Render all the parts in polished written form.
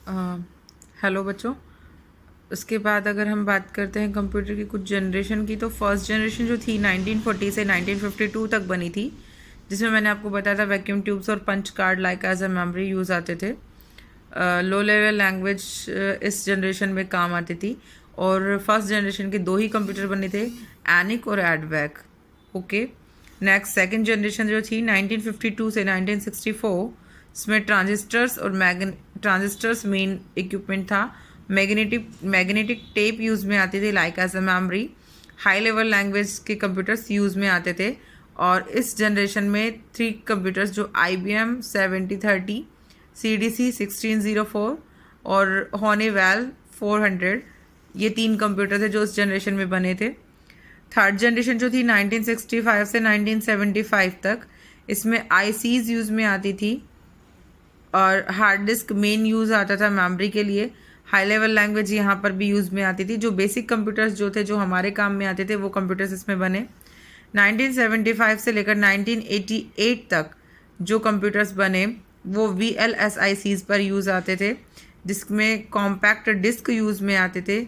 Hello बच्चों। उसके बाद अगर हम बात करते हैं कंप्यूटर की कुछ जनरेशन की, तो फर्स्ट जनरेशन जो थी 1940 से 1952 तक बनी थी, जिसमें मैंने आपको बताया था वैक्यूम ट्यूब्स और punch card like as a memory use आते थे। लो लेवल लैंग्वेज इस जनरेशन में काम आती थी। और फर्स्ट जनरेशन के दो ही कंप्यूटर बने थे, एनिक और EDVAC. Okay. Next second generation जो थी 1952 से 1964, इसमें ट्रांजिस्टर्स और ट्रांजिस्टर्स मेन इक्विपमेंट था। मैग्नेटिक टेप यूज़ में आती थी like as a memory. High level language के कंप्यूटर्स यूज़ में आते थे। और इस जनरेशन में थ्री कंप्यूटर्स जो IBM 7030, CDC 1604 और हॉनीवेल 400, ये तीन कंप्यूटर थे जो इस जनरेशन में बने थे। थर्ड जनरेशन जो थी 1965 से 1975 तक, इसमें ICs यूज़ में आती थी और हार्ड डिस्क मेन यूज़ आता था मेमोरी के लिए। हाई लेवल लैंग्वेज यहाँ पर भी यूज़ में आती थी। जो बेसिक कंप्यूटर्स जो थे, जो हमारे काम में आते थे, वो कंप्यूटर्स इसमें बने। 1975 से लेकर 1988 तक जो कंप्यूटर्स बने वो VLSICs पर यूज़ आते थे, जिसमें कॉम्पैक्ट डिस्क यूज़ में आते थे।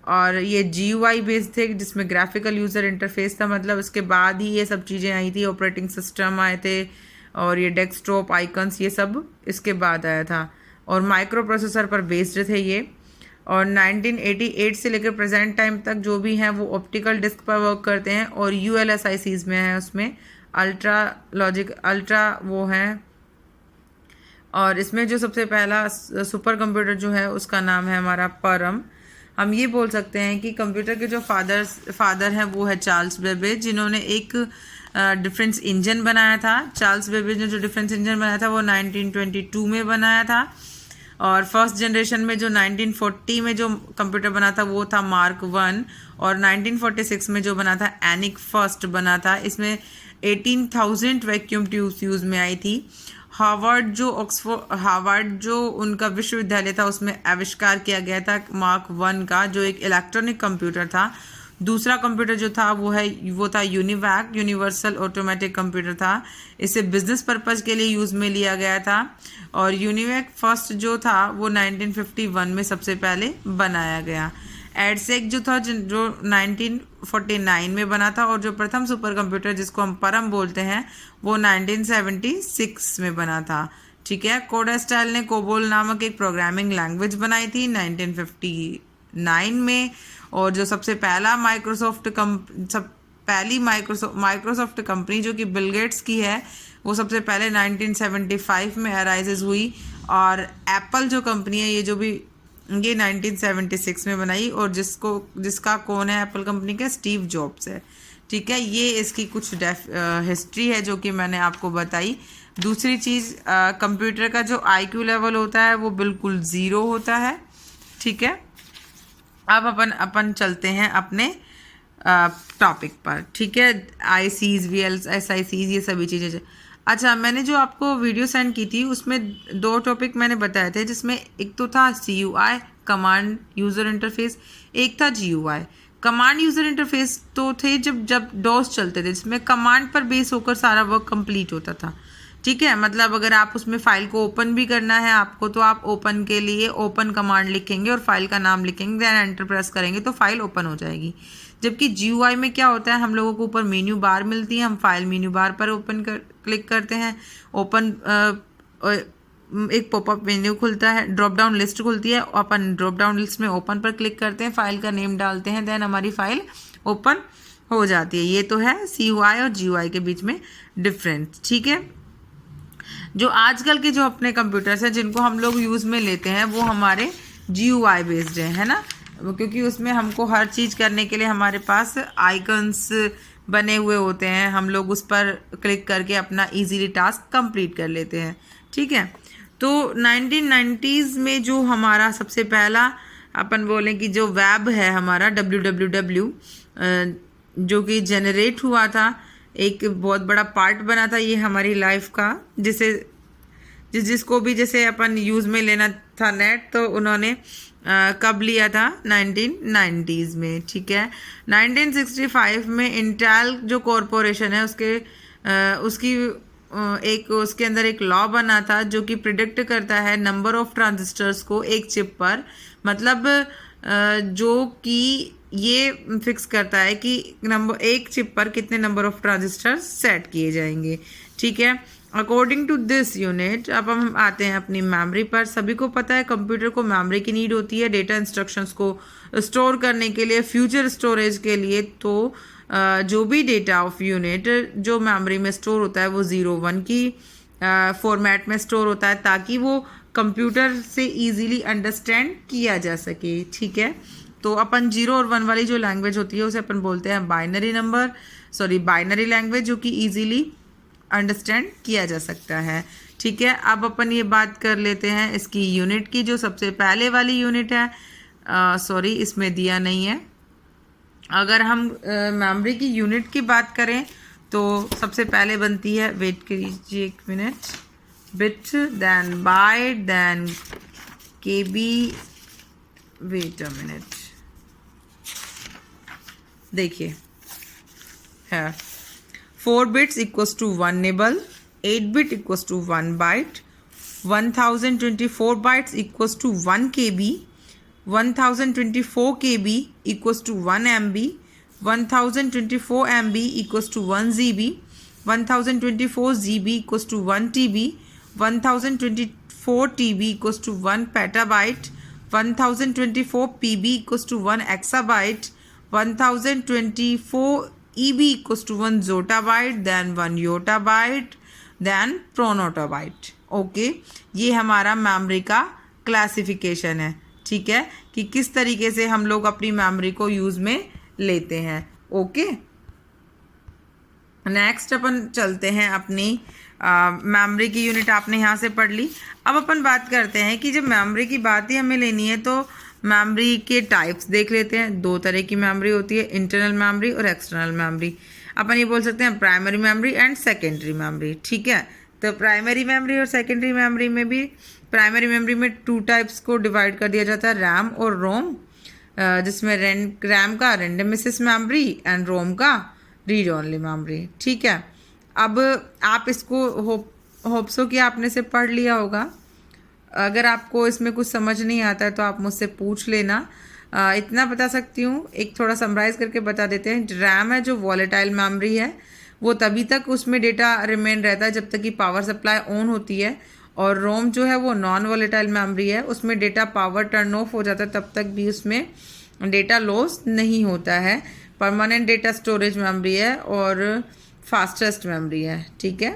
और ये GUI बेस्ड थे, जिसमें ग्राफिकल यूज़र इंटरफेस था। मतलब इसके बाद ही ये सब चीज़ें आई थी, ऑपरेटिंग सिस्टम आए थे और ये डेस्कटॉप आइकन्स, ये सब इसके बाद आया था। और माइक्रो प्रोसेसर पर बेस्ड थे ये। और 1988 से लेकर प्रेजेंट टाइम तक जो भी हैं वो ऑप्टिकल डिस्क पर वर्क करते हैं और ULSICs में है। उसमें अल्ट्रा वो हैं। और इसमें जो सबसे पहला सुपर कंप्यूटर जो है उसका नाम है हमारा परम। हम ये बोल सकते हैं कि कंप्यूटर के जो फादर हैं वो है चार्ल्स बेबेज, जिन्होंने एक डिफरेंस इंजन बनाया था। चार्ल्स बेबेज ने जो डिफरेंस इंजन बनाया था वो 1922 में बनाया था। और फर्स्ट जनरेशन में जो 1940 में जो कंप्यूटर बना था वो था मार्क 1। और 1946 में जो बना था एनिक फर्स्ट बना था। इसमें 18,000 वैक्यूम ट्यूब्स यूज़ में आई थी। हार्वर्ड जो उनका विश्वविद्यालय था, उसमें आविष्कार किया गया था मार्क 1 का, जो एक इलेक्ट्रॉनिक कंप्यूटर था। दूसरा कंप्यूटर जो था वो था यूनिवैक, यूनिवर्सल ऑटोमेटिक कंप्यूटर था। इसे बिजनेस पर्पज़ के लिए यूज़ में लिया गया था। और यूनिवैक फर्स्ट जो था वो 1951 में सबसे पहले बनाया गया। एडसेक जो था जो 1949 में बना था। और जो प्रथम सुपर कंप्यूटर जिसको हम परम बोलते हैं वो 1976 में बना था। ठीक है। कोडास्टाइल ने कोबोल नामक एक प्रोग्रामिंग लैंग्वेज बनाई थी 1959 में। और जो सबसे पहला माइक्रोसॉफ्ट कंपनी जो कि बिल गेट्स की है, वो सबसे पहले 1975 में अराइजेज हुई। और एप्पल जो कंपनी है ये 1976 में बनाई। और जिसका कौन है एप्पल कंपनी का, स्टीव जॉब्स है। ठीक है। ये इसकी कुछ हिस्ट्री है जो कि मैंने आपको बताई। दूसरी चीज़, कंप्यूटर का जो IQ लेवल होता है वो बिल्कुल 0 होता है। ठीक है। अब अपन चलते हैं अपने टॉपिक पर। ठीक है। ICs, VLSICs, ये सभी चीज़ें। अच्छा, मैंने जो आपको वीडियो सेंड की थी उसमें दो टॉपिक मैंने बताए थे, जिसमें एक तो था CUI, कमांड यूज़र इंटरफेस। एक था GUI। कमांड यूज़र इंटरफेस तो थे जब डॉस चलते थे, जिसमें कमांड पर बेस होकर सारा वर्क कंप्लीट होता था। ठीक है। मतलब अगर आप उसमें फाइल को ओपन भी करना है आपको, तो आप ओपन के लिए ओपन कमांड लिखेंगे और फाइल का नाम लिखेंगे, देन एंटर प्रेस करेंगे तो फाइल ओपन हो जाएगी। जबकि GUI में क्या होता है, हम लोगों को ऊपर मेन्यू बार मिलती है, हम फाइल मेन्यू बार पर क्लिक करते हैं, ओपन एक पॉपअप मेन्यू खुलता है, ड्रॉप डाउन लिस्ट खुलती है, अपन ड्रॉप डाउन लिस्ट में ओपन पर क्लिक करते हैं, फाइल का नेम डालते हैं, देन हमारी फाइल ओपन हो जाती है। ये तो है CUI और GUI के बीच में डिफरेंस। ठीक है। जो आजकल के जो अपने कंप्यूटर्स हैं जिनको हम लोग यूज़ में लेते हैं वो हमारे GUI बेस्ड है ना, क्योंकि उसमें हमको हर चीज़ करने के लिए हमारे पास आइकन्स बने हुए होते हैं, हम लोग उस पर क्लिक करके अपना इजीली टास्क कंप्लीट कर लेते हैं। ठीक है। तो 1990s में जो हमारा सबसे पहला अपन बोलें कि जो वेब है हमारा www, जो कि जनरेट हुआ था, एक बहुत बड़ा पार्ट बना था ये हमारी लाइफ का, जिसको भी जैसे अपन यूज़ में लेना था नेट, तो उन्होंने कब लिया था, 1990s में। ठीक है। 1965 में इंटेल जो कॉरपोरेशन है उसकी एक उसके अंदर एक लॉ बना था जो कि प्रिडिक्ट करता है नंबर ऑफ ट्रांजिस्टर्स को एक चिप पर, मतलब जो कि ये फिक्स करता है कि एक चिप पर कितने नंबर ऑफ ट्रांजिस्टर सेट किए जाएंगे। ठीक है, अकॉर्डिंग टू दिस यूनिट अब हम आते हैं अपनी मेमोरी पर। सभी को पता है कंप्यूटर को मेमोरी की नीड होती है डेटा इंस्ट्रक्शंस को स्टोर करने के लिए, फ्यूचर स्टोरेज के लिए। तो जो भी डेटा ऑफ यूनिट जो मेमोरी में स्टोर होता है वो 0-1 की फॉर्मेट में स्टोर होता है ताकि वो कंप्यूटर से इजीली अंडरस्टैंड किया जा सके। ठीक है, तो अपन 0 और 1 वाली जो लैंग्वेज होती है उसे अपन बोलते हैं बाइनरी लैंग्वेज, जो कि इजीली अंडरस्टैंड किया जा सकता है। ठीक है, अब अपन ये बात कर लेते हैं इसकी यूनिट की। जो सबसे पहले वाली यूनिट है, इसमें दिया नहीं है। अगर हम मेमोरी की यूनिट की बात करें तो सबसे पहले बनती है, वेट कीजिए एक minute, bit then byte then KB, wait a minute, देखिए है 4 bits equals to 1 nibble, 8 bit equals to 1 byte, 1024 bytes equals to 1 KB, 1024 KB equals to 1 MB, 1024 MB equals to 1 GB, 1024 GB equals to 1 TB, 1024 TB equals to 1 petabyte, 1024 PB equals to 1 exabyte, 1024 EB equals to 1 zotabyte, then 1 yottabyte, then pronotabyte। Okay, ये हमारा memory का classification है। ठीक है, कि किस तरीके से हम लोग अपनी मेमोरी को यूज़ में लेते हैं। ओके, नेक्स्ट अपन चलते हैं अपनी मेमोरी की यूनिट आपने यहाँ से पढ़ ली। अब अपन बात करते हैं कि जब मेमोरी की बात ही हमें लेनी है तो मेमोरी के टाइप्स देख लेते हैं। 2 तरह की मेमोरी होती है, इंटरनल मेमोरी और एक्सटर्नल मेमोरी। अपन ये बोल सकते हैं primary memory and secondary memory. ठीक है, तो प्राइमरी मेमोरी और सेकेंडरी मेमोरी में भी, प्राइमरी मेमोरी में 2 टाइप्स को डिवाइड कर दिया जाता है, रैम और रोम, जिसमें रैम का रैंडम एक्सेस मेमोरी एंड रोम का रीड ओनली मेमोरी। ठीक है, अब आप इसको होप्सो कि आपने से पढ़ लिया होगा। अगर आपको इसमें कुछ समझ नहीं आता है तो आप मुझसे पूछ लेना। इतना बता सकती हूँ, एक थोड़ा समराइज़ करके बता देते हैं। रैम है जो वॉलेटाइल मेमोरी है, वो तभी तक उसमें डेटा रिमेन रहता है जब तक कि पावर सप्लाई ऑन होती है। और रोम जो है वो नॉन वॉलेटाइल मेमोरी है, उसमें डेटा पावर टर्न ऑफ हो जाता है तब तक भी उसमें डेटा लॉस नहीं होता है। परमानेंट डेटा स्टोरेज मेमोरी है और फास्टेस्ट मेमोरी है। ठीक है,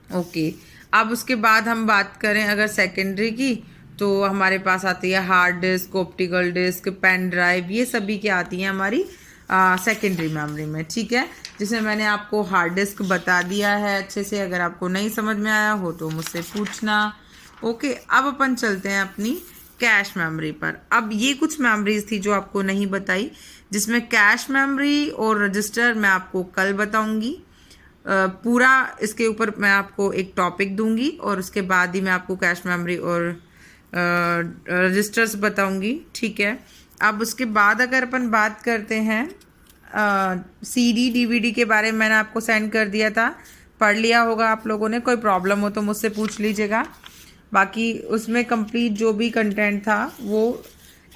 ओके। अब उसके बाद हम बात करें अगर सेकेंडरी की, तो हमारे पास आती है hard disk, optical disk, pen drive, ये सभी क्या आती हैं हमारी सेकेंडरी मेमोरी में। ठीक है, जिसमें मैंने आपको हार्ड डिस्क बता दिया है अच्छे से। अगर आपको नहीं समझ में आया हो तो मुझसे पूछना। ओके, अब अपन चलते हैं अपनी कैश मेमोरी पर। अब ये कुछ मेमोरीज थी जो आपको नहीं बताई, जिसमें कैश मेमोरी और रजिस्टर मैं आपको कल बताऊंगी। पूरा इसके ऊपर मैं आपको एक टॉपिक दूंगी और उसके बाद ही मैं आपको कैश मेमोरी और रजिस्टर्स बताऊंगी। ठीक है, अब उसके बाद अगर अपन बात करते हैं CD DVD के बारे में, मैंने आपको सेंड कर दिया था, पढ़ लिया होगा आप लोगों ने। कोई प्रॉब्लम हो तो मुझसे पूछ लीजिएगा। बाकी उसमें कंप्लीट जो भी कंटेंट था वो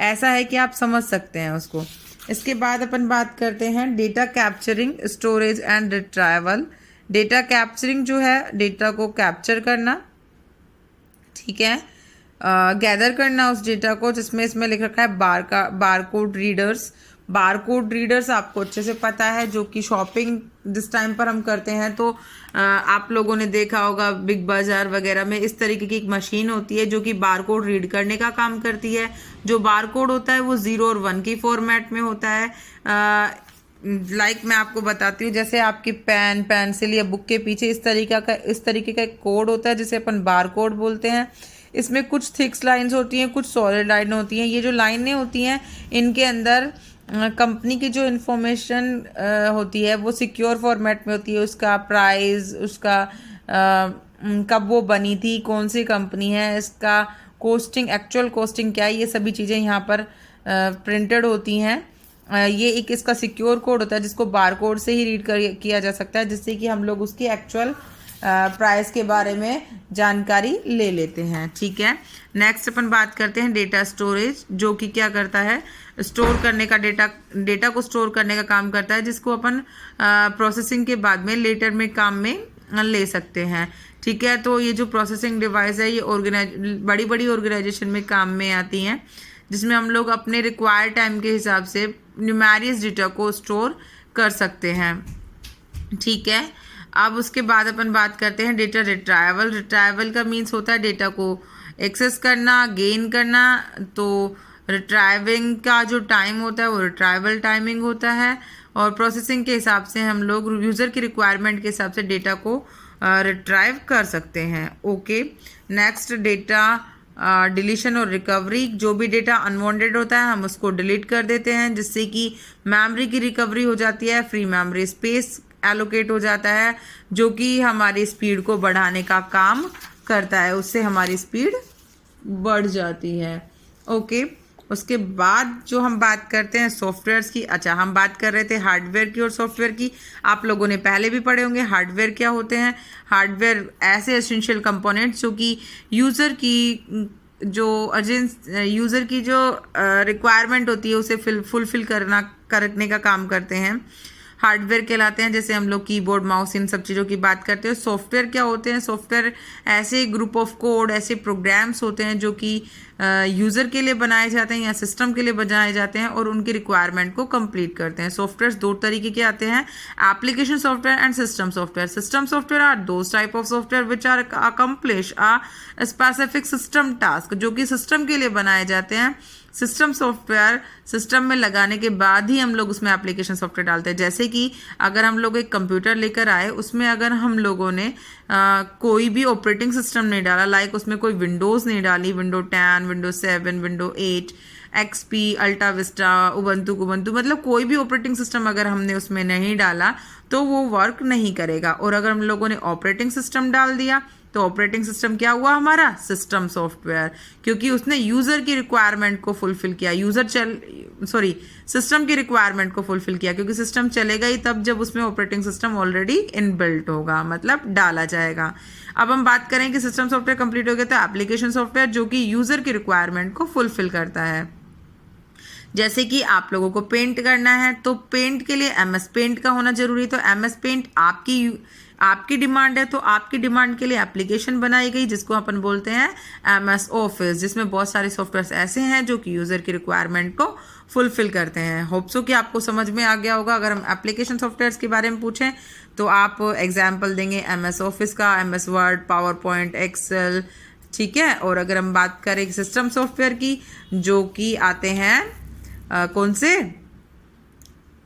ऐसा है कि आप समझ सकते हैं उसको। इसके बाद अपन बात करते हैं data capturing, storage and retrieval. Data capturing जो है डेटा को कैप्चर करना, ठीक है, गैदर करना उस डेटा को, जिसमें इसमें लिख रखा है बारकोड रीडर्स। बारकोड रीडर्स आपको अच्छे से पता है, जो कि शॉपिंग जिस टाइम पर हम करते हैं तो आप लोगों ने देखा होगा बिग बाजार वगैरह में इस तरीके की एक मशीन होती है जो कि बारकोड रीड करने का काम करती है। जो बारकोड होता है वो 0 और 1 की फॉर्मेट में होता है। लाइक मैं आपको बताती हूँ, जैसे आपकी पेन, पेंसिल या बुक के पीछे इस तरीके का एक कोड होता है जिसे अपन बारकोड बोलते हैं। इसमें कुछ थिक्स लाइंस होती हैं, कुछ सॉलिड लाइन होती हैं। ये जो लाइनें होती हैं इनके अंदर कंपनी की जो इन्फॉर्मेशन होती है वो सिक्योर फॉर्मेट में होती है। उसका प्राइस, उसका कब वो बनी थी, कौन सी कंपनी है, इसका कॉस्टिंग, एक्चुअल कॉस्टिंग क्या है, ये सभी चीज़ें यहाँ पर प्रिंटेड होती हैं। ये एक इसका सिक्योर कोड होता है जिसको बारकोड से ही रीड किया जा सकता है, जिससे कि हम लोग उसकी एक्चुअल प्राइस के बारे में जानकारी ले लेते हैं। ठीक है, नेक्स्ट अपन बात करते हैं डेटा स्टोरेज, जो कि क्या करता है, स्टोर करने का डेटा को स्टोर करने का काम करता है, जिसको अपन प्रोसेसिंग के बाद में लेटर में काम में ले सकते हैं। ठीक है, तो ये जो प्रोसेसिंग डिवाइस है ये बड़ी बड़ी ऑर्गेनाइजेशन में काम में आती हैं, जिसमें हम लोग अपने रिक्वायर्ड टाइम के हिसाब से न्यूमेरियस डेटा को स्टोर कर सकते हैं। ठीक है, अब उसके बाद अपन बात करते हैं डेटा रिट्राइवल। रिट्राइवल का मीन्स होता है डेटा को एक्सेस करना, गेन करना। तो रिट्राइविंग का जो टाइम होता है वो रिट्राइवल टाइमिंग होता है, और प्रोसेसिंग के हिसाब से हम लोग यूज़र की रिक्वायरमेंट के हिसाब से डेटा को रिट्राइव कर सकते हैं। ओके, नेक्स्ट डेटा डिलीशन और रिकवरी। जो भी डेटा अनवांटेड होता है हम उसको डिलीट कर देते हैं, जिससे कि मेमोरी की रिकवरी हो जाती है, फ्री मेमोरी स्पेस एलोकेट हो जाता है, जो कि हमारी स्पीड को बढ़ाने का काम करता है, उससे हमारी स्पीड बढ़ जाती है। ओके, उसके बाद जो हम बात करते हैं सॉफ्टवेयर्स की। अच्छा, हम बात कर रहे थे हार्डवेयर की और सॉफ्टवेयर की। आप लोगों ने पहले भी पढ़े होंगे हार्डवेयर क्या होते हैं। हार्डवेयर ऐसे एसेंशियल कंपोनेंट्स जो कि यूज़र की जो रिक्वायरमेंट होती है उसे फुलफिल करने का काम करते हैं, हार्डवेयर कहलाते हैं। जैसे हम लोग कीबोर्ड, माउस, इन सब चीज़ों की बात करते हैं। सॉफ्टवेयर क्या होते हैं, सॉफ्टवेयर ऐसे ग्रुप ऑफ कोड, ऐसे प्रोग्राम्स होते हैं जो कि यूज़र के लिए बनाए जाते हैं या सिस्टम के लिए बनाए जाते हैं और उनकी रिक्वायरमेंट को कंप्लीट करते हैं। सॉफ्टवेयर दो तरीके के आते हैं, application software and system software. System software are those type of software which are accomplish a specific system task, जो कि सिस्टम के लिए बनाए जाते हैं। सिस्टम सॉफ्टवेयर सिस्टम में लगाने के बाद ही हम लोग उसमें एप्लीकेशन सॉफ्टवेयर डालते हैं। जैसे कि अगर हम लोग एक कंप्यूटर लेकर आए, उसमें अगर हम लोगों ने कोई भी ऑपरेटिंग सिस्टम नहीं डाला, लाइक उसमें कोई विंडोज़ नहीं डाली, window 10, window 7, window 8, XP, Alta Vista, Ubuntu मतलब कोई भी ऑपरेटिंग सिस्टम अगर हमने उसमें नहीं डाला तो वो वर्क नहीं करेगा। और अगर हम लोगों ने ऑपरेटिंग सिस्टम डाल दिया तो ऑपरेटिंग सिस्टम क्या हुआ हमारा, सिस्टम सॉफ्टवेयर, क्योंकि उसने यूज़र की रिक्वायरमेंट को फुलफिल किया। सिस्टम की रिक्वायरमेंट को फुलफिल किया, क्योंकि सिस्टम चलेगा ही तब जब उसमें ऑपरेटिंग सिस्टम ऑलरेडी इनबिल्ट होगा, मतलब डाला जाएगा। अब हम बात करें कि सिस्टम सॉफ्टवेयर कंप्लीट हो गया तो एप्लीकेशन सॉफ्टवेयर, जो कि यूज़र की रिक्वायरमेंट को फुलफिल करता है। जैसे कि आप लोगों को पेंट करना है तो पेंट के लिए MS पेंट का होना जरूरी है। तो MS पेंट आपकी डिमांड है, तो आपकी डिमांड के लिए एप्लीकेशन बनाई गई जिसको अपन बोलते हैं MS ऑफिस, जिसमें बहुत सारे सॉफ्टवेयर ऐसे हैं जो कि यूज़र की रिक्वायरमेंट को फुलफिल करते हैं। होप सो कि आपको समझ में आ गया होगा। अगर हम एप्लीकेशन सॉफ्टवेयर्स के बारे में पूछें तो आप एग्जाम्पल देंगे MS ऑफिस का, MS word, PowerPoint, excel. ठीक है, और अगर हम बात करें सिस्टम सॉफ्टवेयर की, जो कि आते हैं कौन से,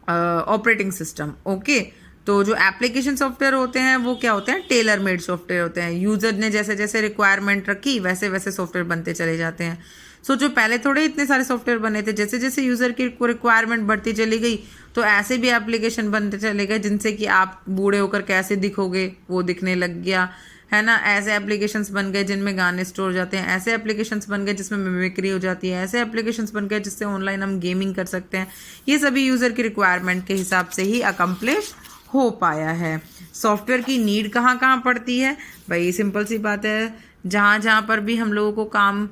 ऑपरेटिंग सिस्टम। ओके, तो जो एप्लीकेशन सॉफ्टवेयर होते हैं वो क्या होते हैं, टेलर मेड सॉफ्टवेयर होते हैं। यूजर ने जैसे जैसे रिक्वायरमेंट रखी वैसे वैसे सॉफ्टवेयर बनते चले जाते हैं। सो जो पहले थोड़े इतने सारे सॉफ्टवेयर बने थे, जैसे जैसे यूजर की रिक्वायरमेंट बढ़ती चली गई तो ऐसे भी एप्लीकेशन बनते चले गए, जिनसे कि आप बूढ़े होकर कैसे दिखोगे वो दिखने लग गया, है ना। ऐसे एप्लीकेशंस बन गए जिनमें गाने स्टोर हो जाते हैं, ऐसे एप्लीकेशंस बन गए जिसमें मिमिक्री हो जाती है, ऐसे एप्लीकेशंस बन गए जिससे ऑनलाइन हम गेमिंग कर सकते हैं। ये सभी यूज़र की रिक्वायरमेंट के हिसाब से ही अकम्प्लिश हो पाया है। सॉफ्टवेयर की नीड कहाँ कहाँ पड़ती है भाई, सिंपल सी बात है, जहाँ जहाँ पर भी हम लोगों को काम,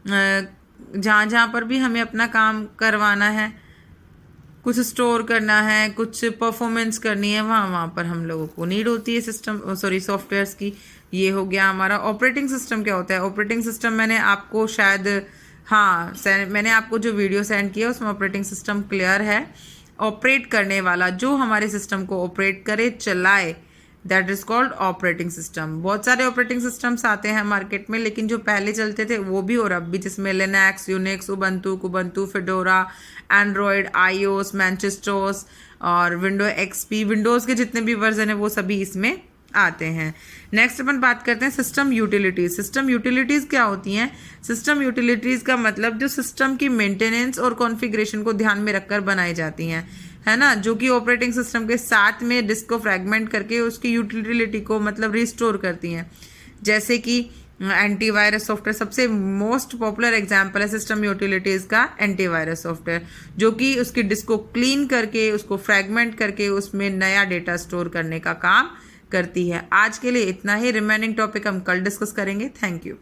जहाँ जहाँ पर भी हमें अपना काम करवाना है, कुछ स्टोर करना है, कुछ परफॉर्मेंस करनी है, वहाँ पर हम लोगों को नीड होती है सॉफ्टवेयर्स की। ये हो गया हमारा। ऑपरेटिंग सिस्टम क्या होता है, ऑपरेटिंग सिस्टम मैंने आपको मैंने आपको जो वीडियो सेंड किया उसमें ऑपरेटिंग सिस्टम क्लियर है। ऑपरेट करने वाला, जो हमारे सिस्टम को ऑपरेट करे, चलाए, that is called operating system. बहुत सारे ऑपरेटिंग सिस्टम्स आते हैं मार्केट में, लेकिन जो पहले चलते थे वो भी और अब भी, जिसमें Linux, Unix, Ubuntu, fedora, Android, iOS, मैनचेस्टोस और विंडो XP, विंडोज़ के जितने भी वर्जन है वो सभी इसमें आते हैं। नेक्स्ट अपन बात करते हैं सिस्टम यूटिलिटीज। सिस्टम यूटिलिटीज क्या होती हैं, सिस्टम यूटिलिटीज का मतलब जो सिस्टम की मेंटेनेंस और कॉन्फ़िगरेशन को ध्यान में रखकर बनाई जाती हैं, है ना, जो कि ऑपरेटिंग सिस्टम के साथ में डिस्क को फ्रैगमेंट करके उसकी यूटिलिटी को मतलब रिस्टोर करती हैं। जैसे कि एंटीवायरस सॉफ्टवेयर सबसे मोस्ट पॉपुलर एग्जांपल है सिस्टम यूटिलिटीज का एंटीवायरस सॉफ्टवेयर, जो कि उसकी डिस्क को क्लीन करके, उसको फ्रैगमेंट करके उसमें नया डेटा स्टोर करने का काम करती है। आज के लिए इतना ही, रिमेनिंग टॉपिक हम कल डिस्कस करेंगे। Thank you.